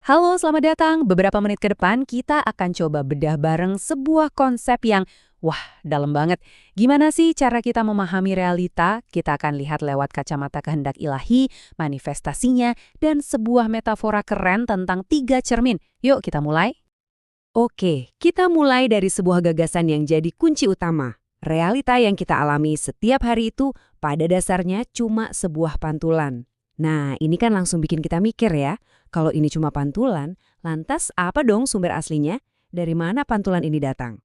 Halo, selamat datang. Beberapa menit ke depan kita akan coba bedah bareng sebuah konsep yang, wah, dalam banget. Gimana sih cara kita memahami realita? Kita akan lihat lewat kacamata kehendak ilahi, manifestasinya, dan sebuah metafora keren tentang tiga cermin. Yuk kita mulai. Oke, kita mulai dari sebuah gagasan yang jadi kunci utama. Realita yang kita alami setiap hari itu pada dasarnya cuma sebuah pantulan. Nah, ini kan langsung bikin kita mikir ya. Kalau ini cuma pantulan, lantas apa dong sumber aslinya? Dari mana pantulan ini datang?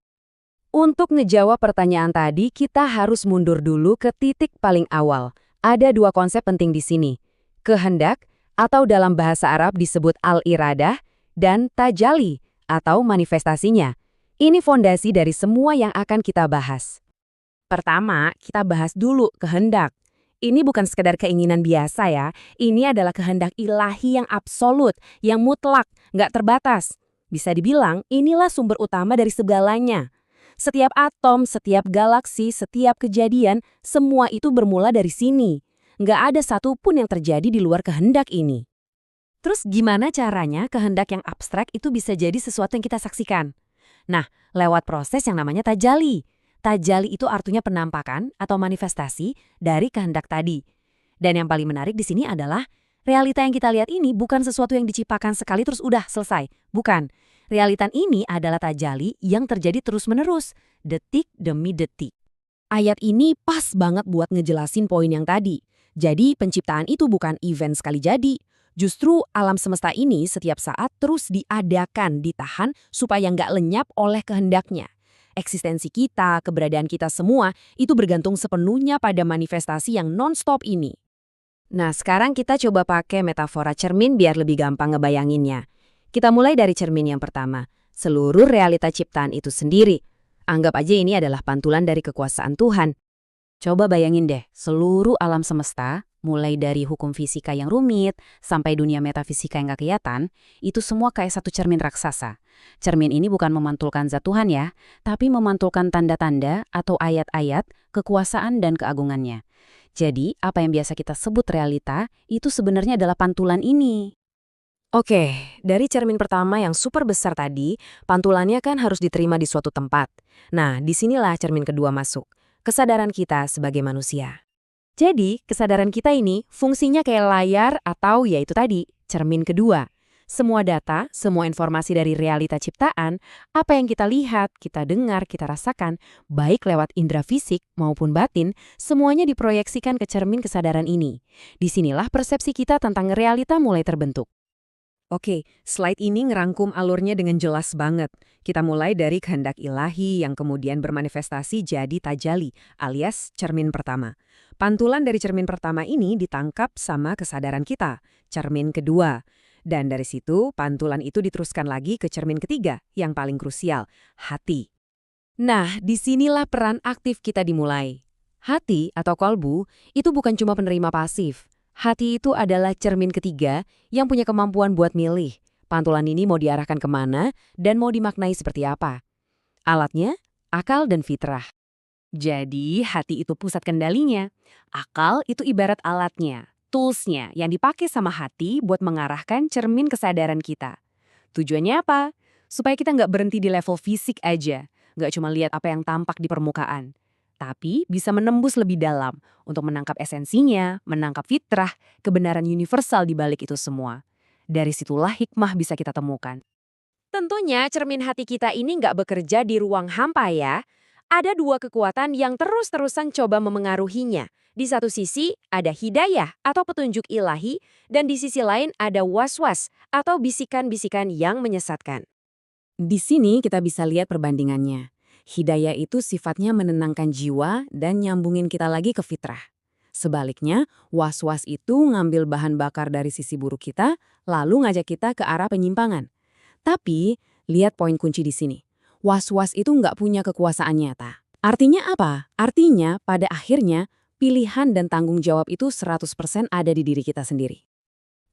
Untuk ngejawab pertanyaan tadi, kita harus mundur dulu ke titik paling awal. Ada dua konsep penting di sini. Kehendak, atau dalam bahasa Arab disebut al-iradah, dan tajali, atau manifestasinya. Ini fondasi dari semua yang akan kita bahas. Pertama, kita bahas dulu kehendak. Ini bukan sekedar keinginan biasa ya, ini adalah kehendak ilahi yang absolut, yang mutlak, nggak terbatas. Bisa dibilang, inilah sumber utama dari segalanya. Setiap atom, setiap galaksi, setiap kejadian, semua itu bermula dari sini. Nggak ada satupun yang terjadi di luar kehendak ini. Terus gimana caranya kehendak yang abstrak itu bisa jadi sesuatu yang kita saksikan? Nah, lewat proses yang namanya tajali. Tajali itu artinya penampakan atau manifestasi dari kehendak tadi. Dan yang paling menarik di sini adalah realita yang kita lihat ini bukan sesuatu yang diciptakan sekali terus udah selesai. Bukan. Realitas ini adalah tajali yang terjadi terus-menerus, detik demi detik. Ayat ini pas banget buat ngejelasin poin yang tadi. Jadi penciptaan itu bukan event sekali jadi. Justru alam semesta ini setiap saat terus diadakan, ditahan supaya nggak lenyap oleh kehendaknya. Eksistensi kita, keberadaan kita semua, itu bergantung sepenuhnya pada manifestasi yang non-stop ini. Nah, sekarang kita coba pakai metafora cermin biar lebih gampang ngebayanginnya. Kita mulai dari cermin yang pertama, seluruh realita ciptaan itu sendiri. Anggap aja ini adalah pantulan dari kekuasaan Tuhan. Coba bayangin deh, seluruh alam semesta, mulai dari hukum fisika yang rumit sampai dunia metafisika yang gak kelihatan, itu semua kayak satu cermin raksasa. Cermin ini bukan memantulkan zat Tuhan ya, tapi memantulkan tanda-tanda atau ayat-ayat kekuasaan dan keagungannya. Jadi, apa yang biasa kita sebut realita, itu sebenarnya adalah pantulan ini. Oke, dari cermin pertama yang super besar tadi, pantulannya kan harus diterima di suatu tempat. Nah, disinilah cermin kedua masuk. Kesadaran kita sebagai manusia. Jadi, kesadaran kita ini fungsinya kayak layar atau yaitu tadi, cermin kedua. Semua data, semua informasi dari realita ciptaan, apa yang kita lihat, kita dengar, kita rasakan, baik lewat indera fisik maupun batin, semuanya diproyeksikan ke cermin kesadaran ini. Disinilah persepsi kita tentang realita mulai terbentuk. Oke, slide ini ngerangkum alurnya dengan jelas banget. Kita mulai dari kehendak ilahi yang kemudian bermanifestasi jadi tajali, alias cermin pertama. Pantulan dari cermin pertama ini ditangkap sama kesadaran kita, cermin kedua. Dan dari situ, pantulan itu diteruskan lagi ke cermin ketiga, yang paling krusial, hati. Nah, disinilah peran aktif kita dimulai. Hati atau kolbu itu bukan cuma penerima pasif. Hati itu adalah cermin ketiga yang punya kemampuan buat milih. Pantulan ini mau diarahkan kemana dan mau dimaknai seperti apa. Alatnya, akal dan fitrah. Jadi, hati itu pusat kendalinya. Akal itu ibarat alatnya, toolsnya yang dipakai sama hati buat mengarahkan cermin kesadaran kita. Tujuannya apa? Supaya kita nggak berhenti di level fisik aja, nggak cuma lihat apa yang tampak di permukaan. Tapi bisa menembus lebih dalam untuk menangkap esensinya, menangkap fitrah, kebenaran universal di balik itu semua. Dari situlah hikmah bisa kita temukan. Tentunya cermin hati kita ini nggak bekerja di ruang hampa ya. Ada dua kekuatan yang terus-terusan coba memengaruhinya. Di satu sisi ada hidayah atau petunjuk ilahi, dan di sisi lain ada was-was atau bisikan-bisikan yang menyesatkan. Di sini kita bisa lihat perbandingannya. Hidayah itu sifatnya menenangkan jiwa dan nyambungin kita lagi ke fitrah. Sebaliknya, was-was itu ngambil bahan bakar dari sisi buruk kita, lalu ngajak kita ke arah penyimpangan. Tapi, lihat poin kunci di sini. Was-was itu nggak punya kekuasaan nyata. Artinya apa? Artinya, pada akhirnya, pilihan dan tanggung jawab itu 100% ada di diri kita sendiri.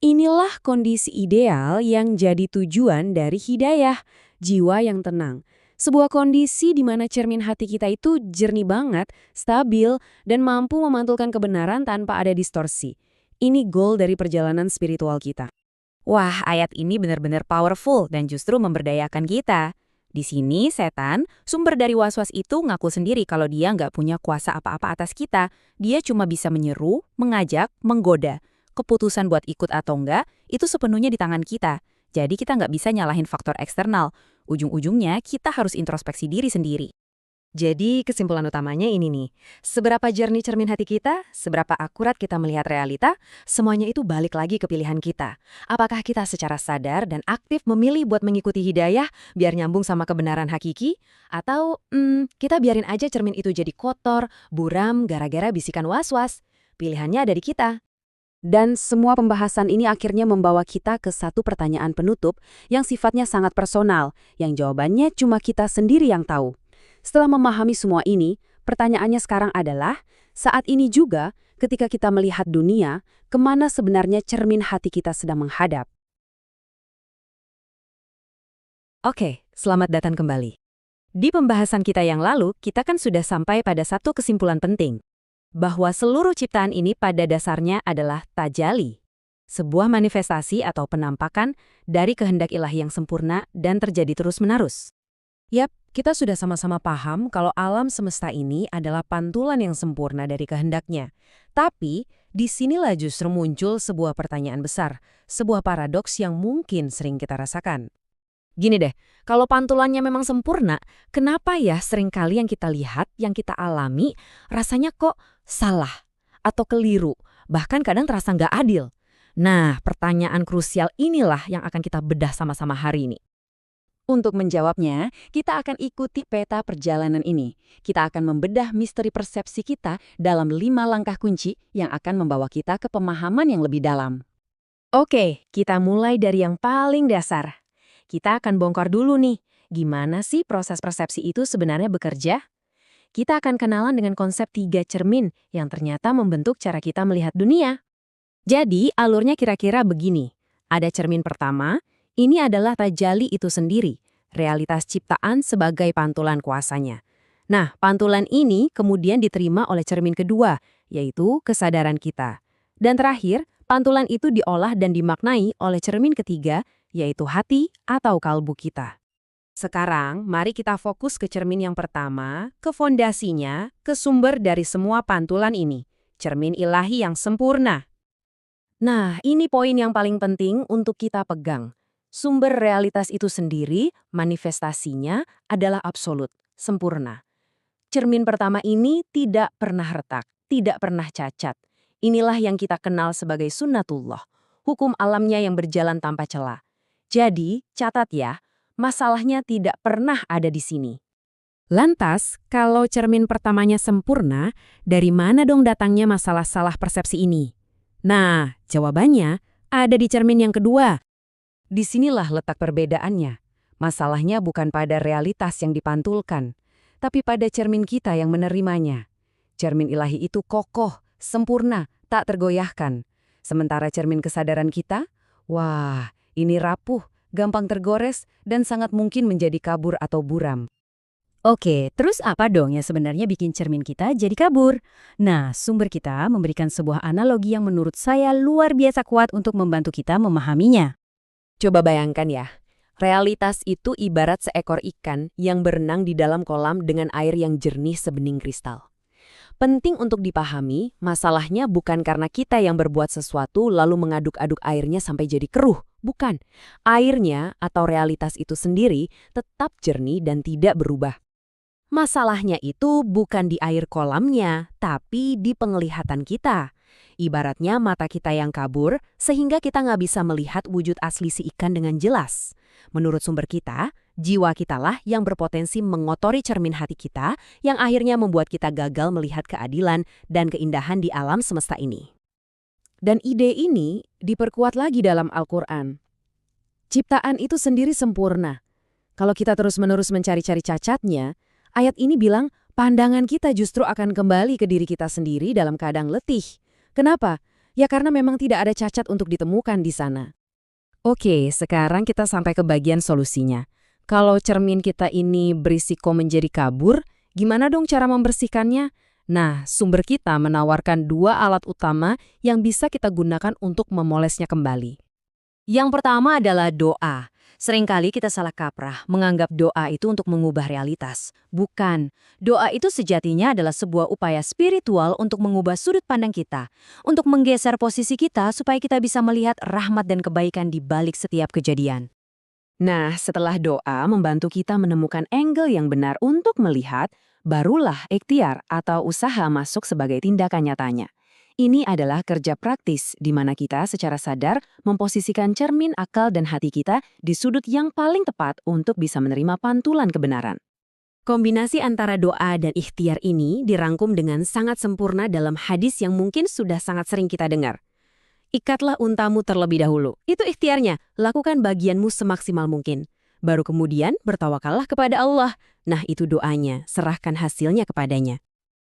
Inilah kondisi ideal yang jadi tujuan dari hidayah, jiwa yang tenang. Sebuah kondisi di mana cermin hati kita itu jernih banget, stabil, dan mampu memantulkan kebenaran tanpa ada distorsi. Ini goal dari perjalanan spiritual kita. Wah, ayat ini benar-benar powerful dan justru memberdayakan kita. Di sini, setan, sumber dari was-was itu ngaku sendiri kalau dia nggak punya kuasa apa-apa atas kita. Dia cuma bisa menyeru, mengajak, menggoda. Keputusan buat ikut atau enggak, itu sepenuhnya di tangan kita. Jadi kita nggak bisa nyalahin faktor eksternal. Ujung-ujungnya, kita harus introspeksi diri sendiri. Jadi kesimpulan utamanya ini nih, seberapa jernih cermin hati kita, seberapa akurat kita melihat realita, semuanya itu balik lagi ke pilihan kita. Apakah kita secara sadar dan aktif memilih buat mengikuti hidayah biar nyambung sama kebenaran hakiki? Atau kita biarin aja cermin itu jadi kotor, buram, gara-gara bisikan was-was? Pilihannya ada di kita. Dan semua pembahasan ini akhirnya membawa kita ke satu pertanyaan penutup yang sifatnya sangat personal, yang jawabannya cuma kita sendiri yang tahu. Setelah memahami semua ini, pertanyaannya sekarang adalah, saat ini juga ketika kita melihat dunia, kemana sebenarnya cermin hati kita sedang menghadap? Oke, selamat datang kembali. Di pembahasan kita yang lalu, kita kan sudah sampai pada satu kesimpulan penting, bahwa seluruh ciptaan ini pada dasarnya adalah tajali, sebuah manifestasi atau penampakan dari kehendak ilahi yang sempurna dan terjadi terus-menerus. Yap, kita sudah sama-sama paham kalau alam semesta ini adalah pantulan yang sempurna dari kehendaknya. Tapi, disinilah justru muncul sebuah pertanyaan besar, sebuah paradoks yang mungkin sering kita rasakan. Gini deh, kalau pantulannya memang sempurna, kenapa ya seringkali yang kita lihat, yang kita alami, rasanya kok salah atau keliru, bahkan kadang terasa nggak adil? Nah, pertanyaan krusial inilah yang akan kita bedah sama-sama hari ini. Untuk menjawabnya, kita akan ikuti peta perjalanan ini. Kita akan membedah misteri persepsi kita dalam 5 langkah kunci yang akan membawa kita ke pemahaman yang lebih dalam. Oke, kita mulai dari yang paling dasar. Kita akan bongkar dulu nih, gimana sih proses persepsi itu sebenarnya bekerja? Kita akan kenalan dengan konsep 3 cermin yang ternyata membentuk cara kita melihat dunia. Jadi, alurnya kira-kira begini. Ada cermin pertama, ini adalah tajali itu sendiri, realitas ciptaan sebagai pantulan kuasanya. Nah, pantulan ini kemudian diterima oleh cermin kedua, yaitu kesadaran kita. Dan terakhir, pantulan itu diolah dan dimaknai oleh cermin ketiga, yaitu hati atau kalbu kita. Sekarang, mari kita fokus ke cermin yang pertama, ke fondasinya, ke sumber dari semua pantulan ini, cermin ilahi yang sempurna. Nah, ini poin yang paling penting untuk kita pegang. Sumber realitas itu sendiri, manifestasinya adalah absolut, sempurna. Cermin pertama ini tidak pernah retak, tidak pernah cacat. Inilah yang kita kenal sebagai sunnatullah, hukum alamnya yang berjalan tanpa celah. Jadi, catat ya, masalahnya tidak pernah ada di sini. Lantas, kalau cermin pertamanya sempurna, dari mana dong datangnya masalah salah persepsi ini? Nah, jawabannya ada di cermin yang kedua. Disinilah letak perbedaannya. Masalahnya bukan pada realitas yang dipantulkan, tapi pada cermin kita yang menerimanya. Cermin ilahi itu kokoh, sempurna, tak tergoyahkan. Sementara cermin kesadaran kita, wah, ini rapuh, gampang tergores, dan sangat mungkin menjadi kabur atau buram. Oke, terus apa dong yang sebenarnya bikin cermin kita jadi kabur? Nah, sumber kita memberikan sebuah analogi yang menurut saya luar biasa kuat untuk membantu kita memahaminya. Coba bayangkan ya, realitas itu ibarat seekor ikan yang berenang di dalam kolam dengan air yang jernih sebening kristal. Penting untuk dipahami, masalahnya bukan karena kita yang berbuat sesuatu lalu mengaduk-aduk airnya sampai jadi keruh. Bukan. Airnya atau realitas itu sendiri tetap jernih dan tidak berubah. Masalahnya itu bukan di air kolamnya, tapi di penglihatan kita. Ibaratnya mata kita yang kabur, sehingga kita nggak bisa melihat wujud asli si ikan dengan jelas. Menurut sumber kita, jiwa kitalah yang berpotensi mengotori cermin hati kita, yang akhirnya membuat kita gagal melihat keadilan dan keindahan di alam semesta ini. Dan ide ini diperkuat lagi dalam Al-Quran. Ciptaan itu sendiri sempurna. Kalau kita terus-menerus mencari-cari cacatnya, ayat ini bilang pandangan kita justru akan kembali ke diri kita sendiri dalam keadaan letih. Kenapa? Ya karena memang tidak ada cacat untuk ditemukan di sana. Oke, sekarang kita sampai ke bagian solusinya. Kalau cermin kita ini berisiko menjadi kabur, gimana dong cara membersihkannya? Nah, sumber kita menawarkan 2 alat utama yang bisa kita gunakan untuk memolesnya kembali. Yang pertama adalah doa. Seringkali kita salah kaprah menganggap doa itu untuk mengubah realitas. Bukan. Doa itu sejatinya adalah sebuah upaya spiritual untuk mengubah sudut pandang kita, untuk menggeser posisi kita supaya kita bisa melihat rahmat dan kebaikan di balik setiap kejadian. Nah, setelah doa membantu kita menemukan angle yang benar untuk melihat, barulah ikhtiar atau usaha masuk sebagai tindakan nyatanya. Ini adalah kerja praktis di mana kita secara sadar memposisikan cermin akal dan hati kita di sudut yang paling tepat untuk bisa menerima pantulan kebenaran. Kombinasi antara doa dan ikhtiar ini dirangkum dengan sangat sempurna dalam hadis yang mungkin sudah sangat sering kita dengar. Ikatlah untamu terlebih dahulu. Itu ikhtiarnya, lakukan bagianmu semaksimal mungkin. Baru kemudian bertawakallah kepada Allah. Nah, itu doanya, serahkan hasilnya kepadanya.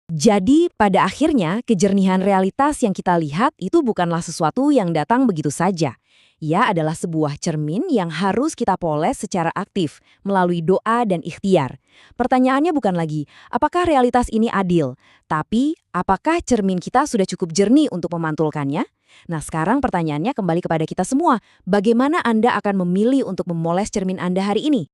Jadi, pada akhirnya, kejernihan realitas yang kita lihat itu bukanlah sesuatu yang datang begitu saja. Ia adalah sebuah cermin yang harus kita poles secara aktif, melalui doa dan ikhtiar. Pertanyaannya bukan lagi, apakah realitas ini adil? Tapi, apakah cermin kita sudah cukup jernih untuk memantulkannya? Nah, sekarang pertanyaannya kembali kepada kita semua. Bagaimana Anda akan memilih untuk memoles cermin Anda hari ini?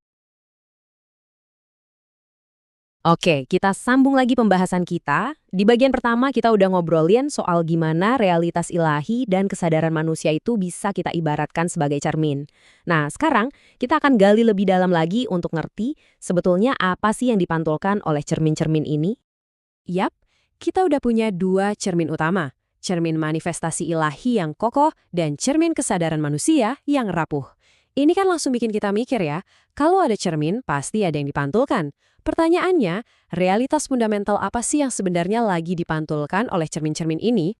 Oke, kita sambung lagi pembahasan kita. Di bagian pertama kita udah ngobrolin soal gimana realitas ilahi dan kesadaran manusia itu bisa kita ibaratkan sebagai cermin. Nah, sekarang kita akan gali lebih dalam lagi untuk ngerti sebetulnya apa sih yang dipantulkan oleh cermin-cermin ini. Yap, kita udah punya dua cermin utama. Cermin manifestasi ilahi yang kokoh dan cermin kesadaran manusia yang rapuh. Ini kan langsung bikin kita mikir ya, kalau ada cermin pasti ada yang dipantulkan. Pertanyaannya, realitas fundamental apa sih yang sebenarnya lagi dipantulkan oleh cermin-cermin ini?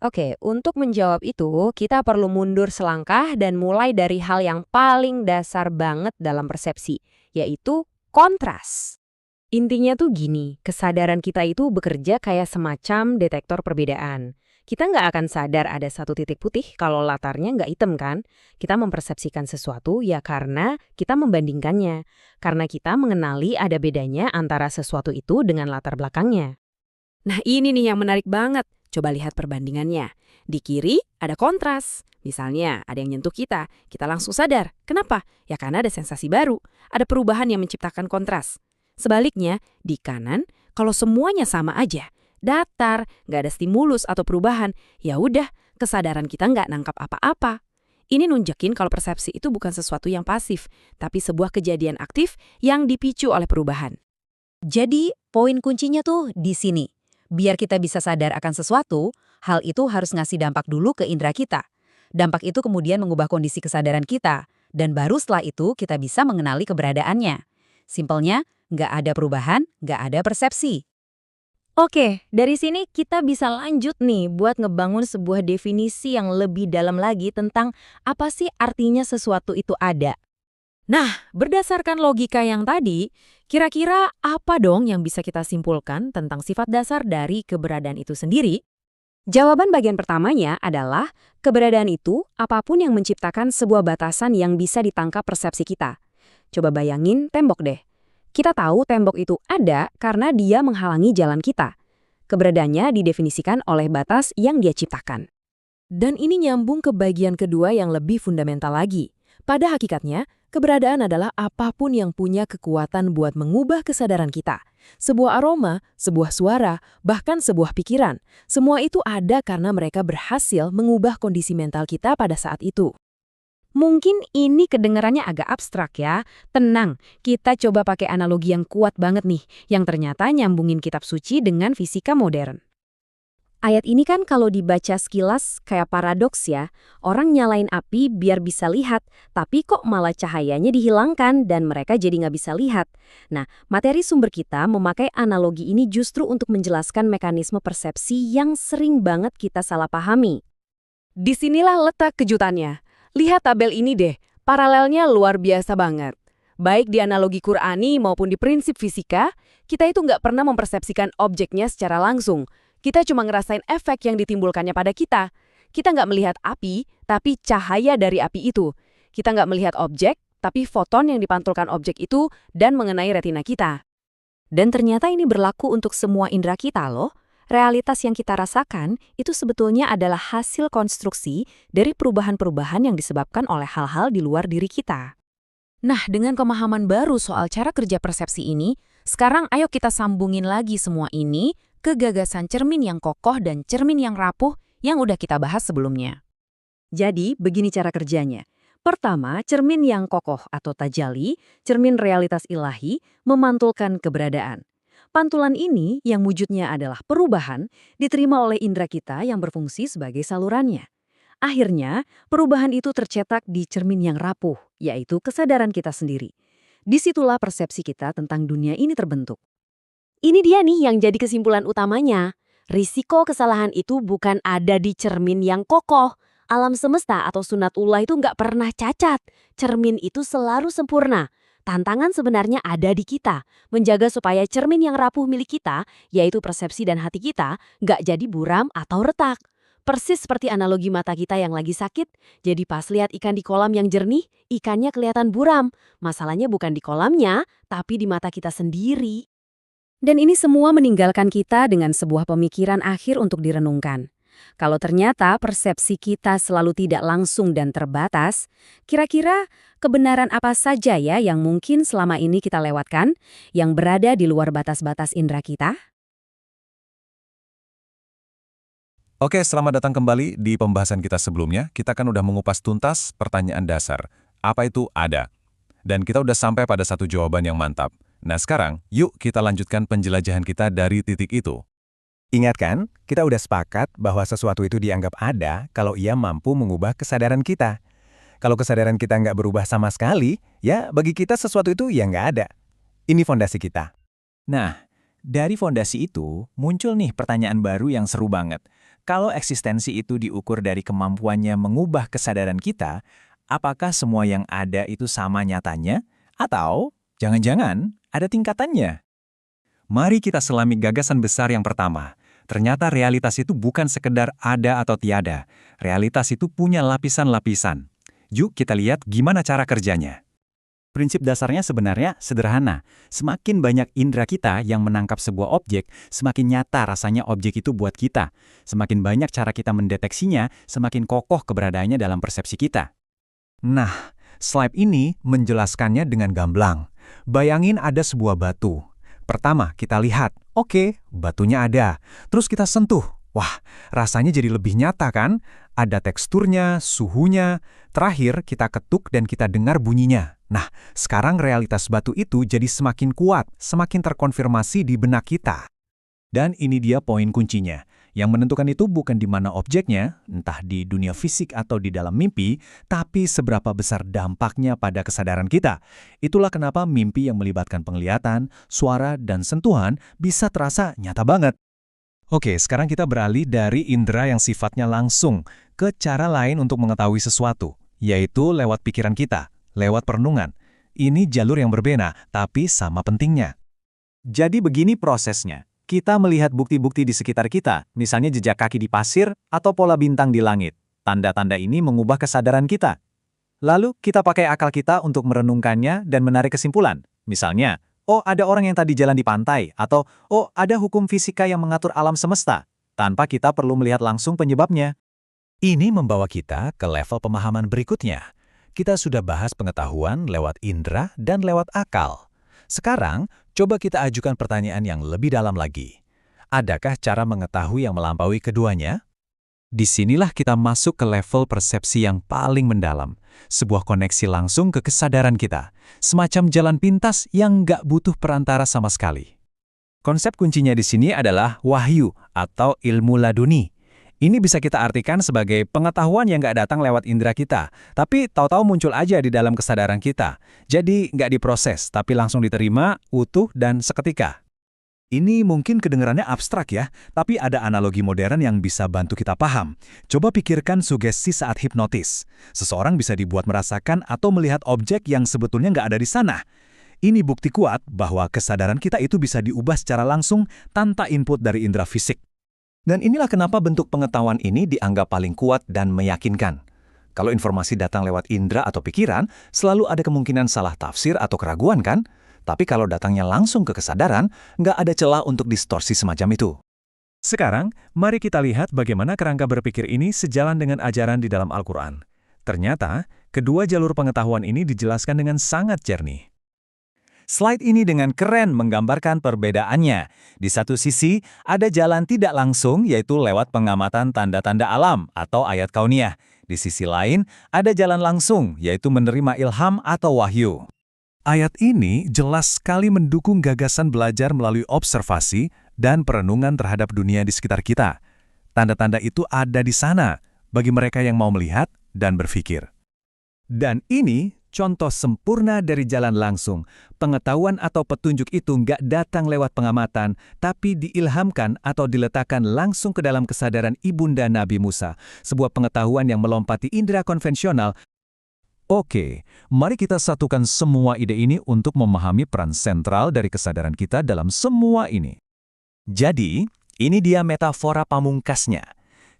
Oke, untuk menjawab itu, kita perlu mundur selangkah dan mulai dari hal yang paling dasar banget dalam persepsi, yaitu kontras. Intinya tuh gini, kesadaran kita itu bekerja kayak semacam detektor perbedaan. Kita nggak akan sadar ada satu titik putih kalau latarnya nggak hitam kan? Kita mempersepsikan sesuatu ya karena kita membandingkannya. Karena kita mengenali ada bedanya antara sesuatu itu dengan latar belakangnya. Nah ini nih yang menarik banget. Coba lihat perbandingannya. Di kiri ada kontras. Misalnya ada yang nyentuh kita langsung sadar. Kenapa? Ya karena ada sensasi baru. Ada perubahan yang menciptakan kontras. Sebaliknya, di kanan, kalau semuanya sama aja, datar, nggak ada stimulus atau perubahan, ya udah, kesadaran kita nggak nangkap apa-apa. Ini nunjukin kalau persepsi itu bukan sesuatu yang pasif, tapi sebuah kejadian aktif yang dipicu oleh perubahan. Jadi, poin kuncinya tuh di sini. Biar kita bisa sadar akan sesuatu, hal itu harus ngasih dampak dulu ke indera kita. Dampak itu kemudian mengubah kondisi kesadaran kita, dan baru setelah itu kita bisa mengenali keberadaannya. Simpelnya, nggak ada perubahan, nggak ada persepsi. Oke, dari sini kita bisa lanjut nih buat ngebangun sebuah definisi yang lebih dalam lagi tentang apa sih artinya sesuatu itu ada. Nah, berdasarkan logika yang tadi, kira-kira apa dong yang bisa kita simpulkan tentang sifat dasar dari keberadaan itu sendiri? Jawaban bagian pertamanya adalah keberadaan itu apapun yang menciptakan sebuah batasan yang bisa ditangkap persepsi kita. Coba bayangin tembok deh. Kita tahu tembok itu ada karena dia menghalangi jalan kita. Keberadaannya didefinisikan oleh batas yang dia ciptakan. Dan ini nyambung ke bagian kedua yang lebih fundamental lagi. Pada hakikatnya, keberadaan adalah apapun yang punya kekuatan buat mengubah kesadaran kita. Sebuah aroma, sebuah suara, bahkan sebuah pikiran. Semua itu ada karena mereka berhasil mengubah kondisi mental kita pada saat itu. Mungkin ini kedengarannya agak abstrak ya. Tenang, kita coba pakai analogi yang kuat banget nih, yang ternyata nyambungin kitab suci dengan fisika modern. Ayat ini kan kalau dibaca sekilas kayak paradoks ya. Orang nyalain api biar bisa lihat, tapi kok malah cahayanya dihilangkan dan mereka jadi nggak bisa lihat. Nah, materi sumber kita memakai analogi ini justru untuk menjelaskan mekanisme persepsi yang sering banget kita salah pahami. Disinilah letak kejutannya. Lihat tabel ini deh, paralelnya luar biasa banget. Baik di analogi Qur'ani maupun di prinsip fisika, kita itu nggak pernah mempersepsikan objeknya secara langsung. Kita cuma ngerasain efek yang ditimbulkannya pada kita. Kita nggak melihat api, tapi cahaya dari api itu. Kita nggak melihat objek, tapi foton yang dipantulkan objek itu dan mengenai retina kita. Dan ternyata ini berlaku untuk semua indera kita loh. realitas yang kita rasakan itu sebetulnya adalah hasil konstruksi dari perubahan-perubahan yang disebabkan oleh hal-hal di luar diri kita. Nah, dengan pemahaman baru soal cara kerja persepsi ini, sekarang ayo kita sambungin lagi semua ini ke gagasan cermin yang kokoh dan cermin yang rapuh yang udah kita bahas sebelumnya. Jadi, begini cara kerjanya. Pertama, cermin yang kokoh atau tajali, cermin realitas ilahi, memantulkan keberadaan. Pantulan ini yang wujudnya adalah perubahan diterima oleh indera kita yang berfungsi sebagai salurannya. Akhirnya, perubahan itu tercetak di cermin yang rapuh, yaitu kesadaran kita sendiri. Disitulah persepsi kita tentang dunia ini terbentuk. Ini dia nih yang jadi kesimpulan utamanya. Risiko kesalahan itu bukan ada di cermin yang kokoh. Alam semesta atau sunatullah itu nggak pernah cacat. Cermin itu selalu sempurna. Tantangan sebenarnya ada di kita, menjaga supaya cermin yang rapuh milik kita, yaitu persepsi dan hati kita, nggak jadi buram atau retak. Persis seperti analogi mata kita yang lagi sakit, jadi pas lihat ikan di kolam yang jernih, ikannya kelihatan buram. Masalahnya bukan di kolamnya, tapi di mata kita sendiri. Dan ini semua meninggalkan kita dengan sebuah pemikiran akhir untuk direnungkan. Kalau ternyata persepsi kita selalu tidak langsung dan terbatas, kira-kira kebenaran apa saja ya yang mungkin selama ini kita lewatkan, yang berada di luar batas-batas indera kita? Oke, selamat datang kembali di pembahasan kita sebelumnya. Kita kan udah mengupas tuntas pertanyaan dasar. Apa itu ada? Dan kita udah sampai pada satu jawaban yang mantap. Nah sekarang, yuk kita lanjutkan penjelajahan kita dari titik itu. Ingat kan, kita udah sepakat bahwa sesuatu itu dianggap ada kalau ia mampu mengubah kesadaran kita. Kalau kesadaran kita nggak berubah sama sekali, ya bagi kita sesuatu itu ya nggak ada. Ini fondasi kita. Nah, dari fondasi itu muncul nih pertanyaan baru yang seru banget. Kalau eksistensi itu diukur dari kemampuannya mengubah kesadaran kita, apakah semua yang ada itu sama nyatanya? Atau jangan-jangan ada tingkatannya? Mari kita selami gagasan besar yang pertama. Ternyata realitas itu bukan sekedar ada atau tiada. Realitas itu punya lapisan-lapisan. Yuk kita lihat gimana cara kerjanya. Prinsip dasarnya sebenarnya sederhana. Semakin banyak indera kita yang menangkap sebuah objek, semakin nyata rasanya objek itu buat kita. Semakin banyak cara kita mendeteksinya, semakin kokoh keberadaannya dalam persepsi kita. Nah, slide ini menjelaskannya dengan gamblang. Bayangin ada sebuah batu. Pertama, kita lihat, oke, batunya ada. Terus kita sentuh. Wah, rasanya jadi lebih nyata kan? Ada teksturnya, suhunya. Terakhir, kita ketuk dan kita dengar bunyinya. Nah, sekarang realitas batu itu jadi semakin kuat, semakin terkonfirmasi di benak kita. Dan ini dia poin kuncinya. Yang menentukan itu bukan di mana objeknya, entah di dunia fisik atau di dalam mimpi, tapi seberapa besar dampaknya pada kesadaran kita. Itulah kenapa mimpi yang melibatkan penglihatan, suara, dan sentuhan bisa terasa nyata banget. Oke, sekarang kita beralih dari indera yang sifatnya langsung ke cara lain untuk mengetahui sesuatu, yaitu lewat pikiran kita, lewat perenungan. Ini jalur yang berbeda, tapi sama pentingnya. Jadi begini prosesnya. Kita melihat bukti-bukti di sekitar kita, misalnya jejak kaki di pasir atau pola bintang di langit. Tanda-tanda ini mengubah kesadaran kita. Lalu kita pakai akal kita untuk merenungkannya dan menarik kesimpulan. Misalnya, oh ada orang yang tadi jalan di pantai, atau oh ada hukum fisika yang mengatur alam semesta, tanpa kita perlu melihat langsung penyebabnya. Ini membawa kita ke level pemahaman berikutnya. Kita sudah bahas pengetahuan lewat indera dan lewat akal. Sekarang, coba kita ajukan pertanyaan yang lebih dalam lagi. Adakah cara mengetahui yang melampaui keduanya? Disinilah kita masuk ke level persepsi yang paling mendalam. Sebuah koneksi langsung ke kesadaran kita. Semacam jalan pintas yang nggak butuh perantara sama sekali. Konsep kuncinya di sini adalah wahyu atau ilmu laduni. Ini bisa kita artikan sebagai pengetahuan yang nggak datang lewat indera kita, tapi tahu-tahu muncul aja di dalam kesadaran kita. Jadi nggak diproses, tapi langsung diterima, utuh, dan seketika. Ini mungkin kedengarannya abstrak ya, tapi ada analogi modern yang bisa bantu kita paham. Coba pikirkan sugesti saat hipnotis. Seseorang bisa dibuat merasakan atau melihat objek yang sebetulnya nggak ada di sana. Ini bukti kuat bahwa kesadaran kita itu bisa diubah secara langsung tanpa input dari indera fisik. Dan inilah kenapa bentuk pengetahuan ini dianggap paling kuat dan meyakinkan. Kalau informasi datang lewat indera atau pikiran, selalu ada kemungkinan salah tafsir atau keraguan kan? Tapi kalau datangnya langsung ke kesadaran, nggak ada celah untuk distorsi semacam itu. Sekarang, mari kita lihat bagaimana kerangka berpikir ini sejalan dengan ajaran di dalam Al-Quran. Ternyata, kedua jalur pengetahuan ini dijelaskan dengan sangat jernih. Slide ini dengan keren menggambarkan perbedaannya. Di satu sisi, ada jalan tidak langsung yaitu lewat pengamatan tanda-tanda alam atau ayat kauniyah. Di sisi lain, ada jalan langsung yaitu menerima ilham atau wahyu. Ayat ini jelas sekali mendukung gagasan belajar melalui observasi dan perenungan terhadap dunia di sekitar kita. Tanda-tanda itu ada di sana bagi mereka yang mau melihat dan berpikir. Dan ini contoh sempurna dari jalan langsung. Pengetahuan atau petunjuk itu nggak datang lewat pengamatan, tapi diilhamkan atau diletakkan langsung ke dalam kesadaran ibunda Nabi Musa. Sebuah pengetahuan yang melompati indera konvensional. Oke, mari kita satukan semua ide ini untuk memahami peran sentral dari kesadaran kita dalam semua ini. Jadi, ini dia metafora pamungkasnya.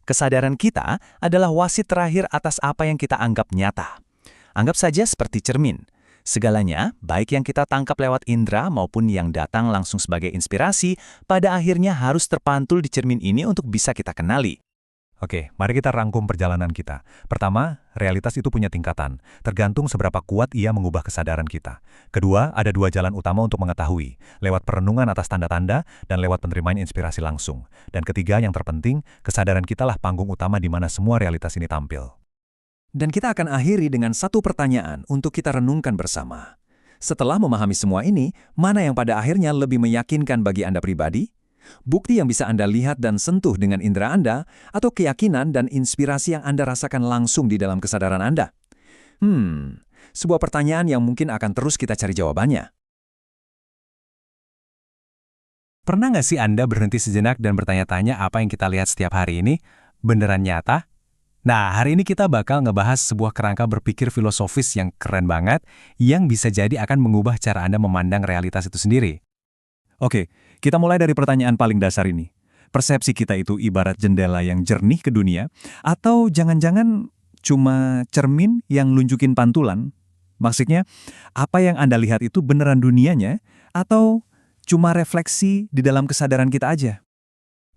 Kesadaran kita adalah wasit terakhir atas apa yang kita anggap nyata. Anggap saja seperti cermin. Segalanya, baik yang kita tangkap lewat indera maupun yang datang langsung sebagai inspirasi, pada akhirnya harus terpantul di cermin ini untuk bisa kita kenali. Oke, mari kita rangkum perjalanan kita. Pertama, realitas itu punya tingkatan, tergantung seberapa kuat ia mengubah kesadaran kita. Kedua, ada dua jalan utama untuk mengetahui, lewat perenungan atas tanda-tanda dan lewat penerimaan inspirasi langsung. Dan ketiga, yang terpenting, kesadaran kita lah panggung utama di mana semua realitas ini tampil. Dan kita akan akhiri dengan satu pertanyaan untuk kita renungkan bersama. Setelah memahami semua ini, mana yang pada akhirnya lebih meyakinkan bagi Anda pribadi? Bukti yang bisa Anda lihat dan sentuh dengan indera Anda, atau keyakinan dan inspirasi yang Anda rasakan langsung di dalam kesadaran Anda? Sebuah pertanyaan yang mungkin akan terus kita cari jawabannya. Pernah nggak sih Anda berhenti sejenak dan bertanya-tanya apa yang kita lihat setiap hari ini? Beneran nyata? Nah, hari ini kita bakal ngebahas sebuah kerangka berpikir filosofis yang keren banget, yang bisa jadi akan mengubah cara Anda memandang realitas itu sendiri. Oke, kita mulai dari pertanyaan paling dasar ini. Persepsi kita itu ibarat jendela yang jernih ke dunia, atau jangan-jangan cuma cermin yang nunjukin pantulan? Maksudnya, apa yang Anda lihat itu beneran dunianya, atau cuma refleksi di dalam kesadaran kita aja?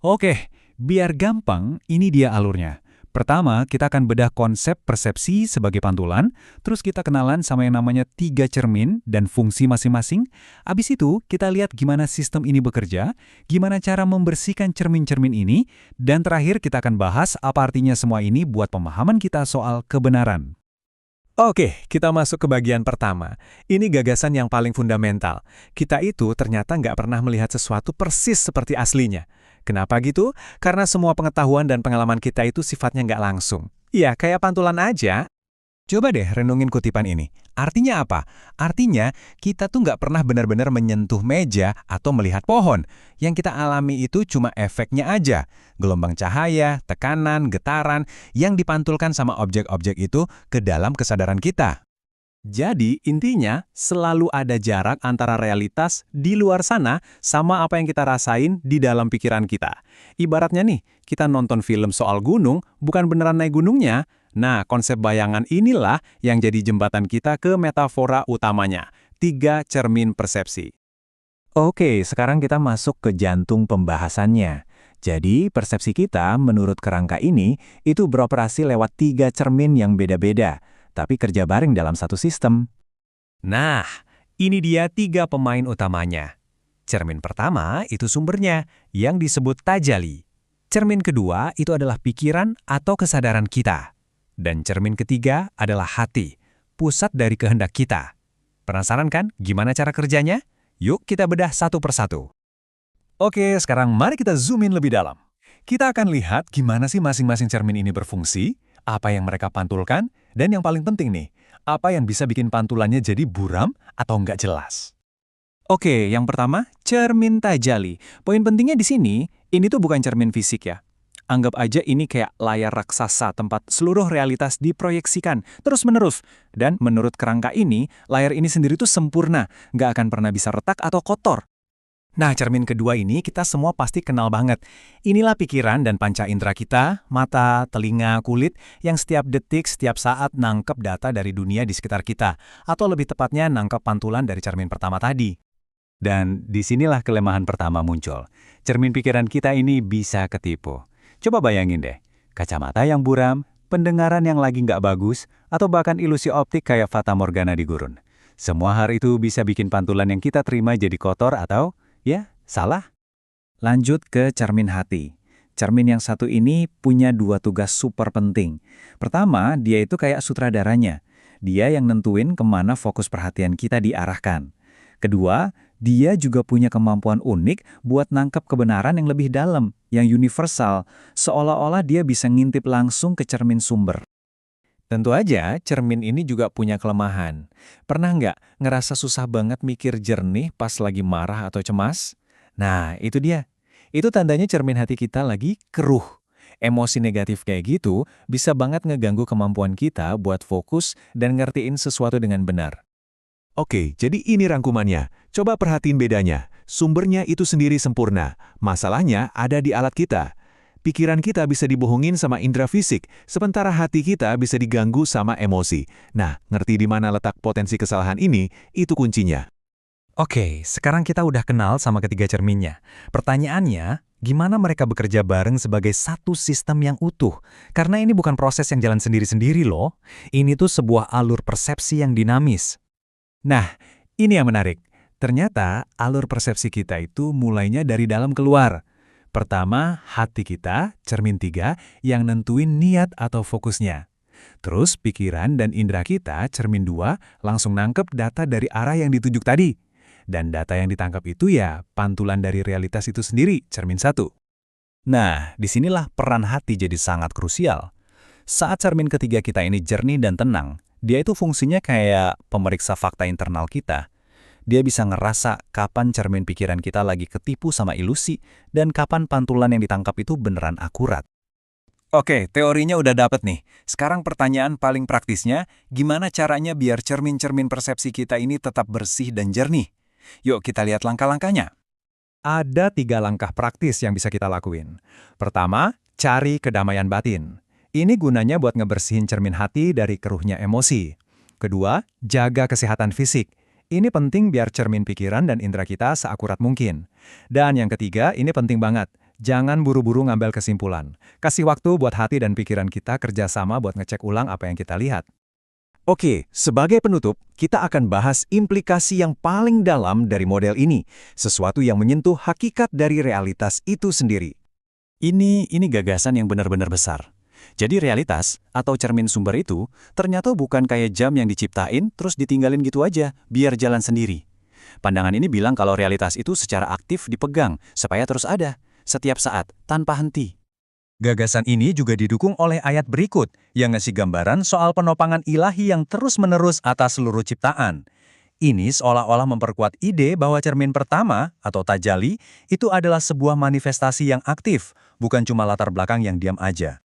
Oke, biar gampang, ini dia alurnya. Pertama, kita akan bedah konsep persepsi sebagai pantulan, terus kita kenalan sama yang namanya 3 cermin dan fungsi masing-masing. Abis itu, kita lihat gimana sistem ini bekerja, gimana cara membersihkan cermin-cermin ini, dan terakhir kita akan bahas apa artinya semua ini buat pemahaman kita soal kebenaran. Oke, kita masuk ke bagian pertama. Ini gagasan yang paling fundamental. Kita itu ternyata nggak pernah melihat sesuatu persis seperti aslinya. Kenapa gitu? Karena semua pengetahuan dan pengalaman kita itu sifatnya nggak langsung. Iya, kayak pantulan aja. Coba deh renungin kutipan ini. Artinya apa? Artinya, kita tuh nggak pernah benar-benar menyentuh meja atau melihat pohon. Yang kita alami itu cuma efeknya aja. Gelombang cahaya, tekanan, getaran, yang dipantulkan sama objek-objek itu ke dalam kesadaran kita. Jadi, intinya selalu ada jarak antara realitas di luar sana sama apa yang kita rasain di dalam pikiran kita. Ibaratnya nih, kita nonton film soal gunung, bukan beneran naik gunungnya. Nah, konsep bayangan inilah yang jadi jembatan kita ke metafora utamanya, 3 cermin persepsi. Oke, sekarang kita masuk ke jantung pembahasannya. Jadi, persepsi kita menurut kerangka ini itu beroperasi lewat 3 cermin yang beda-beda, tapi kerja bareng dalam satu sistem. Nah, ini dia 3 pemain utamanya. Cermin pertama itu sumbernya, yang disebut tajali. Cermin kedua itu adalah pikiran atau kesadaran kita. Dan cermin ketiga adalah hati, pusat dari kehendak kita. Penasaran kan gimana cara kerjanya? Yuk kita bedah satu persatu. Oke, sekarang mari kita zoom in lebih dalam. Kita akan lihat gimana sih masing-masing cermin ini berfungsi, apa yang mereka pantulkan, dan yang paling penting nih, apa yang bisa bikin pantulannya jadi buram atau nggak jelas. Oke, yang pertama, cermin tajali. Poin pentingnya di sini, ini tuh bukan cermin fisik ya. Anggap aja ini kayak layar raksasa tempat seluruh realitas diproyeksikan terus-menerus. Dan menurut kerangka ini, layar ini sendiri tuh sempurna, nggak akan pernah bisa retak atau kotor. Nah, cermin kedua ini kita semua pasti kenal banget. Inilah pikiran dan panca indera kita, mata, telinga, kulit, yang setiap detik, setiap saat nangkep data dari dunia di sekitar kita. Atau lebih tepatnya nangkep pantulan dari cermin pertama tadi. Dan disinilah kelemahan pertama muncul. Cermin pikiran kita ini bisa ketipu. Coba bayangin deh, kacamata yang buram, pendengaran yang lagi nggak bagus, atau bahkan ilusi optik kayak fata morgana di gurun. Semua hal itu bisa bikin pantulan yang kita terima jadi kotor atau, ya, salah. Lanjut ke cermin hati. Cermin yang satu ini punya dua tugas super penting. Pertama, dia itu kayak sutradaranya. Dia yang nentuin kemana fokus perhatian kita diarahkan. Kedua, dia juga punya kemampuan unik buat nangkep kebenaran yang lebih dalam, yang universal, seolah-olah dia bisa ngintip langsung ke cermin sumber. Tentu aja, cermin ini juga punya kelemahan. Pernah nggak ngerasa susah banget mikir jernih pas lagi marah atau cemas? Nah, itu dia. Itu tandanya cermin hati kita lagi keruh. Emosi negatif kayak gitu bisa banget ngeganggu kemampuan kita buat fokus dan ngertiin sesuatu dengan benar. Oke, jadi ini rangkumannya. Coba perhatiin bedanya. Sumbernya itu sendiri sempurna. Masalahnya ada di alat kita. Pikiran kita bisa dibohongin sama indera fisik, sementara hati kita bisa diganggu sama emosi. Nah, ngerti di mana letak potensi kesalahan ini, itu kuncinya. Oke, sekarang kita udah kenal sama ketiga cerminnya. Pertanyaannya, gimana mereka bekerja bareng sebagai satu sistem yang utuh? Karena ini bukan proses yang jalan sendiri-sendiri loh. Ini tuh sebuah alur persepsi yang dinamis. Nah, ini yang menarik. Ternyata alur persepsi kita itu mulainya dari dalam keluar. Pertama, hati kita, cermin 3, yang nentuin niat atau fokusnya. Terus pikiran dan indera kita, cermin 2, langsung nangkep data dari arah yang ditunjuk tadi. Dan data yang ditangkap itu ya pantulan dari realitas itu sendiri, cermin 1. Nah, disinilah peran hati jadi sangat krusial. Saat cermin ketiga kita ini jernih dan tenang, dia itu fungsinya kayak pemeriksa fakta internal kita. Dia bisa ngerasa kapan cermin pikiran kita lagi ketipu sama ilusi dan kapan pantulan yang ditangkap itu beneran akurat. Oke, teorinya udah dapet nih. Sekarang pertanyaan paling praktisnya, gimana caranya biar cermin-cermin persepsi kita ini tetap bersih dan jernih? Yuk kita lihat langkah-langkahnya. Ada 3 langkah praktis yang bisa kita lakuin. Pertama, cari kedamaian batin. Ini gunanya buat ngebersihin cermin hati dari keruhnya emosi. Kedua, jaga kesehatan fisik. Ini penting biar cermin pikiran dan indera kita seakurat mungkin. Dan yang ketiga, ini penting banget. Jangan buru-buru ngambil kesimpulan. Kasih waktu buat hati dan pikiran kita kerjasama buat ngecek ulang apa yang kita lihat. Oke, sebagai penutup, kita akan bahas implikasi yang paling dalam dari model ini, sesuatu yang menyentuh hakikat dari realitas itu sendiri. Ini gagasan yang benar-benar besar. Jadi realitas atau cermin sumber itu ternyata bukan kayak jam yang diciptain terus ditinggalin gitu aja, biar jalan sendiri. Pandangan ini bilang kalau realitas itu secara aktif dipegang, supaya terus ada, setiap saat, tanpa henti. Gagasan ini juga didukung oleh ayat berikut yang ngasih gambaran soal penopangan ilahi yang terus-menerus atas seluruh ciptaan. Ini seolah-olah memperkuat ide bahwa cermin pertama, atau tajali, itu adalah sebuah manifestasi yang aktif, bukan cuma latar belakang yang diam aja.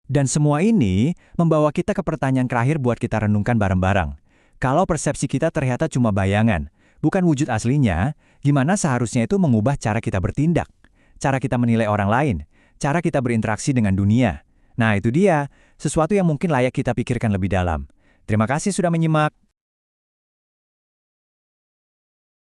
Dan semua ini membawa kita ke pertanyaan terakhir buat kita renungkan bareng-bareng. Kalau persepsi kita ternyata cuma bayangan, bukan wujud aslinya, gimana seharusnya itu mengubah cara kita bertindak, cara kita menilai orang lain, cara kita berinteraksi dengan dunia. Nah itu dia, sesuatu yang mungkin layak kita pikirkan lebih dalam. Terima kasih sudah menyimak.